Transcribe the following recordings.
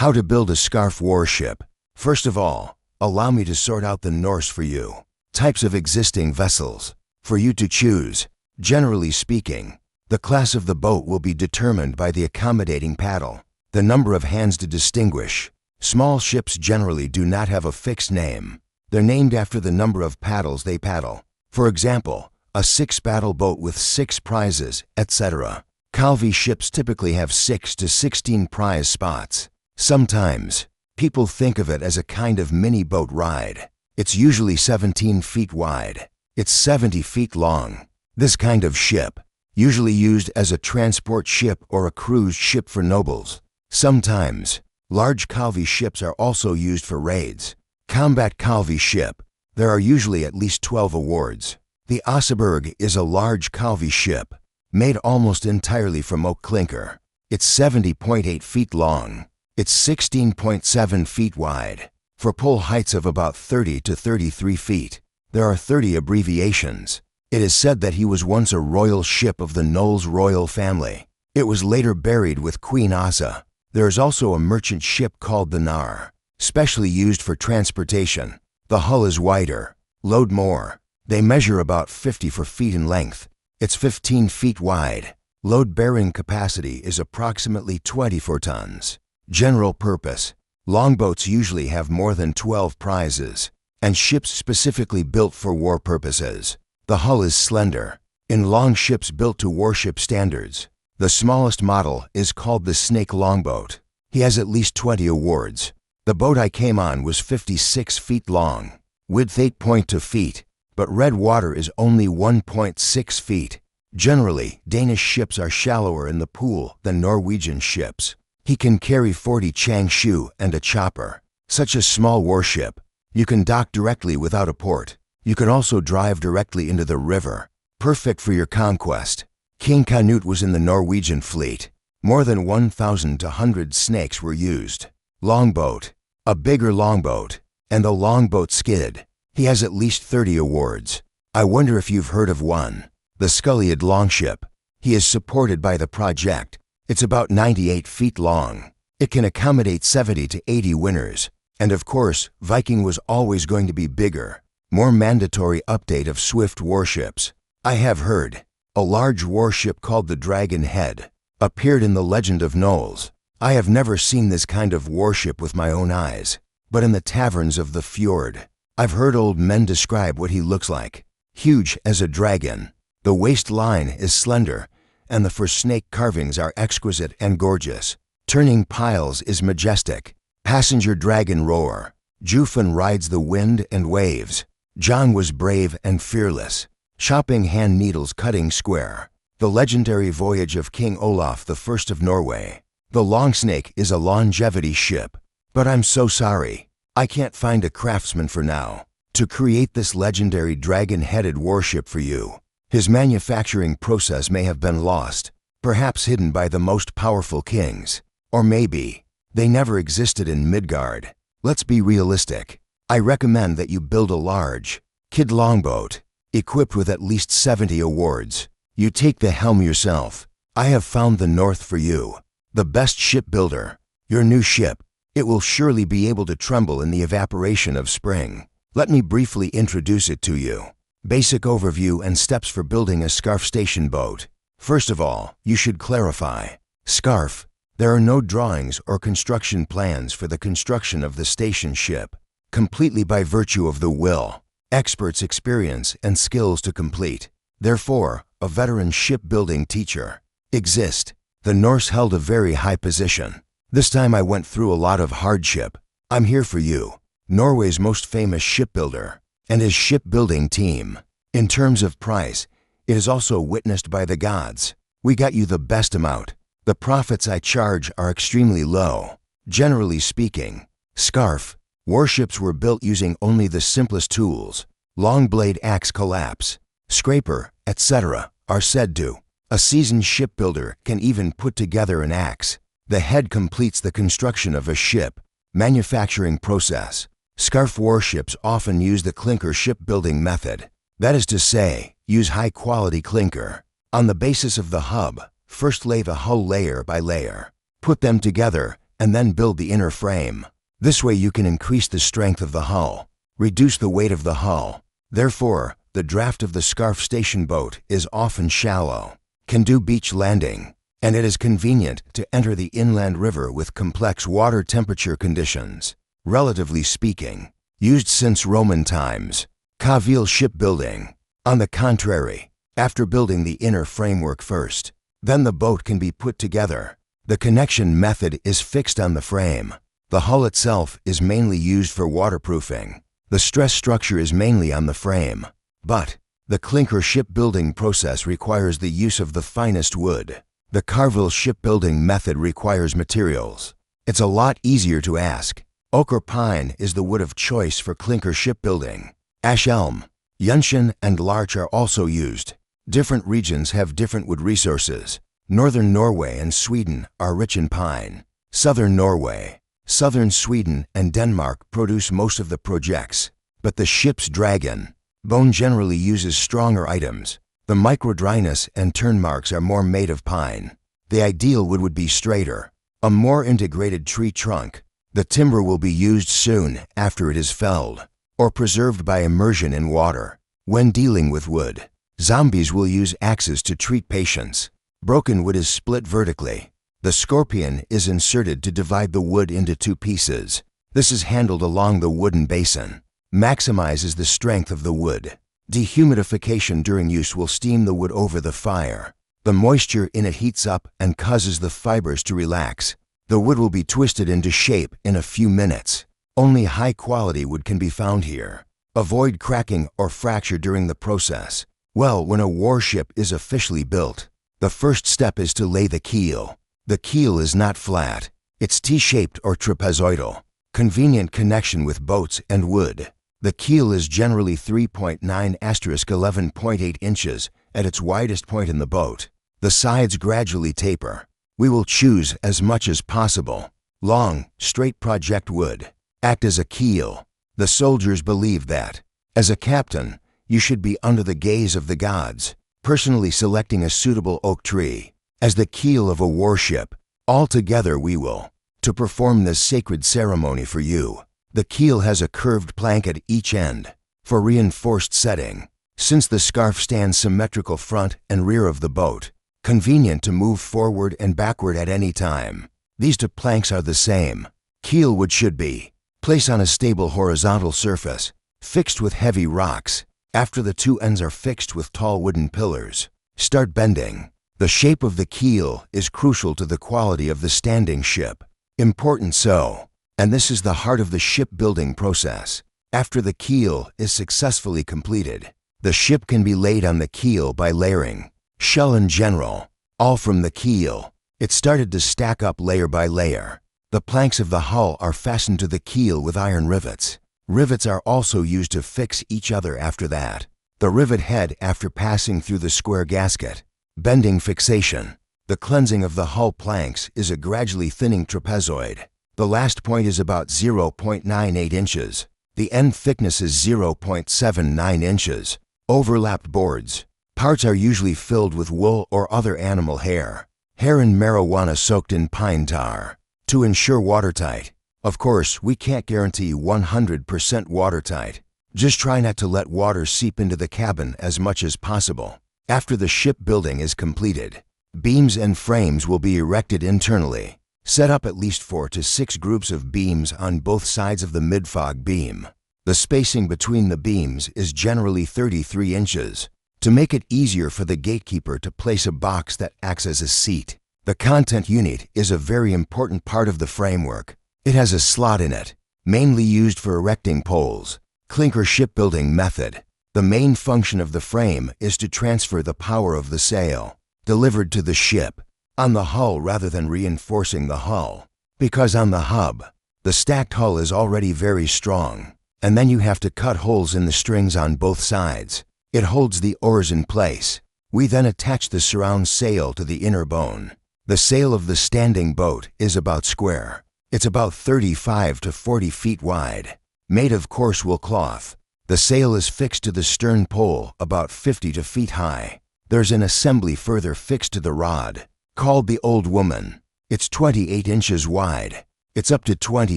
How to build a scarf warship. First of all, allow me to sort out the Norse for you. Types of existing vessels. For you to choose. Generally speaking, the class of the boat will be determined by the accommodating paddle, the number of hands to distinguish. Small ships generally do not have a fixed name. They're named after the number of paddles they paddle. For example, a 6-paddle boat with 6 prizes, etc. Calvi ships typically have 6 to 16 prize spots. Sometimes, people think of it as a kind of mini boat ride. It's usually 17 feet wide. It's 70 feet long. This kind of ship, usually used as a transport ship or a cruise ship for nobles. Sometimes, large Calvi ships are also used for raids. Combat Calvi ship. There are usually at least 12 awards. The Oseberg is a large Calvi ship, made almost entirely from oak clinker. It's 70.8 feet long. It's 16.7 feet wide, for pull heights of about 30 to 33 feet. There are 30 abbreviations. It is said that he was once a royal ship of the Knowles royal family. It was later buried with Queen Asa. There is also a merchant ship called the Nar, specially used for transportation. The hull is wider, load more. They measure about 54 feet in length. It's 15 feet wide. Load-bearing capacity is approximately 24 tons. General purpose. Longboats usually have more than 12 prizes, and ships specifically built for war purposes. The hull is slender. In long ships built to warship standards, the smallest model is called the Snake Longboat. He has at least 20 awards. The boat I came on was 56 feet long, width 8.2 feet, but red water is only 1.6 feet. Generally, Danish ships are shallower in the pool than Norwegian ships. He can carry 40 changshu and a chopper. Such a small warship, you can dock directly without a port. You can also drive directly into the river. Perfect for your conquest. King Canute was in the Norwegian fleet. More than 1,100 snakes were used. Longboat. A bigger longboat. And the longboat skid. He has at least 30 awards. I wonder if you've heard of one. The Sculliad longship. He is supported by the project. It's about 98 feet long. It can accommodate 70 to 80 winners. And of course, Viking was always going to be bigger. More mandatory update of swift warships. I have heard. A large warship called the Dragon Head appeared in the Legend of Knowles. I have never seen this kind of warship with my own eyes, but in the taverns of the fjord. I've heard old men describe what he looks like. Huge as a dragon. The waistline is slender, and the for snake carvings are exquisite and gorgeous. Turning piles is majestic. Passenger dragon roar. Jufun rides the wind and waves. John was brave and fearless. Shopping hand needles cutting square. The legendary voyage of King Olaf I of Norway. The Longsnake is a longevity ship. But I'm so sorry. I can't find a craftsman for now to create this legendary dragon-headed warship for you. His manufacturing process may have been lost, perhaps hidden by the most powerful kings. Or maybe they never existed in Midgard. Let's be realistic. I recommend that you build a large, kid longboat, equipped with at least 70 awards. You take the helm yourself. I have found the North for you. The best shipbuilder. Your new ship. It will surely be able to tremble in the evaporation of spring. Let me briefly introduce it to you. Basic overview and steps for building a scarf station boat. First of all, you should clarify. Scarf. There are no drawings or construction plans for the construction of the station ship. Completely by virtue of the will, experts' experience and skills to complete. Therefore, a veteran shipbuilding teacher. Exist. The Norse held a very high position. This time I went through a lot of hardship. I'm here for you, Norway's most famous shipbuilder, and his shipbuilding team. In terms of price, it is also witnessed by the gods. We got you the best amount. The profits I charge are extremely low. Generally speaking, scarf warships were built using only the simplest tools. Long blade axe collapse, scraper, etc. are said to. A seasoned shipbuilder can even put together an axe. The head completes the construction of a ship. Manufacturing process. Scarf warships often use the clinker shipbuilding method. That is to say, use high-quality clinker. On the basis of the hub, first lay the hull layer by layer. Put them together and then build the inner frame. This way you can increase the strength of the hull, reduce the weight of the hull. Therefore, the draft of the scarf station boat is often shallow, can do beach landing, and it is convenient to enter the inland river with complex water temperature conditions. Relatively speaking, used since Roman times. Keel shipbuilding. On the contrary, after building the inner framework first, then the boat can be put together. The connection method is fixed on the frame. The hull itself is mainly used for waterproofing. The stress structure is mainly on the frame. But the clinker shipbuilding process requires the use of the finest wood. The Carville shipbuilding method requires materials. It's a lot easier to ask. Oak or pine is the wood of choice for clinker shipbuilding. Ash, elm, gentian, and larch are also used. Different regions have different wood resources. Northern Norway and Sweden are rich in pine. Southern Norway, southern Sweden, and Denmark produce most of the projects. But the ship's dragon bone generally uses stronger items. The microdryness and turn marks are more made of pine. The ideal wood would be straighter, a more integrated tree trunk. The timber will be used soon after it is felled, or preserved by immersion in water. When dealing with wood, zombies will use axes to treat patients. Broken wood is split vertically. The scorpion is inserted to divide the wood into two pieces. This is handled along the wooden basin. Maximizes the strength of the wood. Dehumidification during use will steam the wood over the fire. The moisture in it heats up and causes the fibers to relax. The wood will be twisted into shape in a few minutes. Only high-quality wood can be found here. Avoid cracking or fracture during the process. Well, when a warship is officially built, the first step is to lay the keel. The keel is not flat. It's T-shaped or trapezoidal. Convenient connection with boats and wood. The keel is generally 3.9*11.8 inches at its widest point in the boat. The sides gradually taper. We will choose as much as possible. Long, straight project wood. Act as a keel. The soldiers believe that, as a captain, you should be under the gaze of the gods, personally selecting a suitable oak tree as the keel of a warship. All together we will, to perform this sacred ceremony for you. The keel has a curved plank at each end for reinforced setting. Since the scarf stands symmetrical front and rear of the boat, convenient to move forward and backward at any time. These two planks are the same. Keel wood should be placed on a stable horizontal surface, fixed with heavy rocks. After the two ends are fixed with tall wooden pillars, start bending. The shape of the keel is crucial to the quality of the standing ship. Important so, and this is the heart of the shipbuilding process. After the keel is successfully completed, the ship can be laid on the keel by layering. Shell in general, all from the keel. It started to stack up layer by layer. The planks of the hull are fastened to the keel with iron rivets. Rivets are also used to fix each other after that. The rivet head after passing through the square gasket. Bending fixation. The cleansing of the hull planks is a gradually thinning trapezoid. The last point is about 0.98 inches. The end thickness is 0.79 inches. Overlapped boards. Parts are usually filled with wool or other animal hair. Hair and marijuana soaked in pine tar. To ensure watertight. Of course, we can't guarantee 100% watertight. Just try not to let water seep into the cabin as much as possible. After the shipbuilding is completed, beams and frames will be erected internally. Set up at least 4 to 6 groups of beams on both sides of the midfog beam. The spacing between the beams is generally 33 inches. To make it easier for the gatekeeper to place a box that acts as a seat. The content unit is a very important part of the framework. It has a slot in it, mainly used for erecting poles. Clinker shipbuilding method. The main function of the frame is to transfer the power of the sail, delivered to the ship, on the hull rather than reinforcing the hull. Because on the hub, the stacked hull is already very strong, and then you have to cut holes in the strings on both sides. It holds the oars in place. We then attach the surround sail to the inner bone. The sail of the standing boat is about square. It's about 35 to 40 feet wide, made of coarse wool cloth. The sail is fixed to the stern pole about 50 feet high. There's an assembly further fixed to the rod, called the Old Woman. It's 28 inches wide, It's up to 20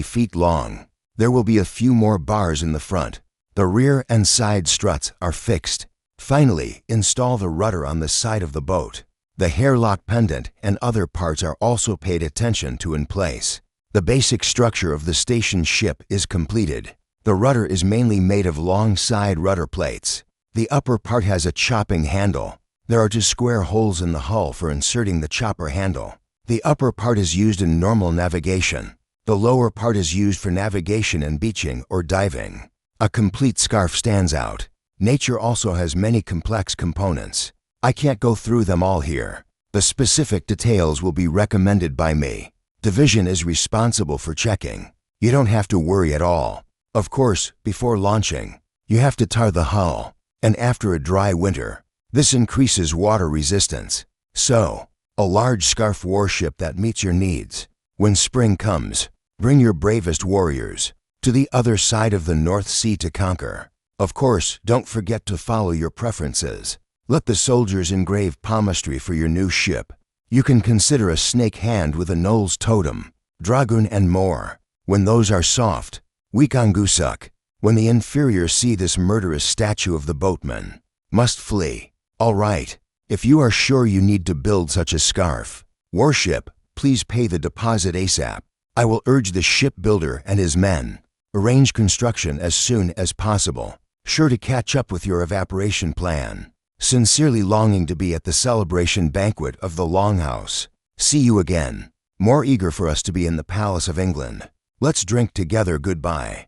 feet long. There will be a few more bars in the front. The rear and side struts are fixed. Finally, install the rudder on the side of the boat. The hairlock pendant and other parts are also paid attention to in place. The basic structure of the station ship is completed. The rudder is mainly made of long side rudder plates. The upper part has a chopping handle. There are 2 square holes in the hull for inserting the chopper handle. The upper part is used in normal navigation. The lower part is used for navigation and beaching or diving. A complete scarf stands out. Nature also has many complex components. I can't go through them all here. The specific details will be recommended by me. Division is responsible for checking. You don't have to worry at all. Of course, before launching, you have to tar the hull, and after a dry winter, this increases water resistance. So, a large scarf warship that meets your needs. When spring comes, bring your bravest warriors to the other side of the North Sea to conquer. Of course, don't forget to follow your preferences. Let the soldiers engrave palmistry for your new ship. You can consider a snake hand with a Knowles totem, dragoon and more. When those are soft, weak on Gusuk. When the inferior see this murderous statue of the boatman, must flee. All right, if you are sure you need to build such a scarf warship, please pay the deposit ASAP. I will urge the shipbuilder and his men. Arrange construction as soon as possible. Sure to catch up with your evaporation plan. Sincerely longing to be at the celebration banquet of the Longhouse. See you again. More eager for us to be in the Palace of England. Let's drink together goodbye.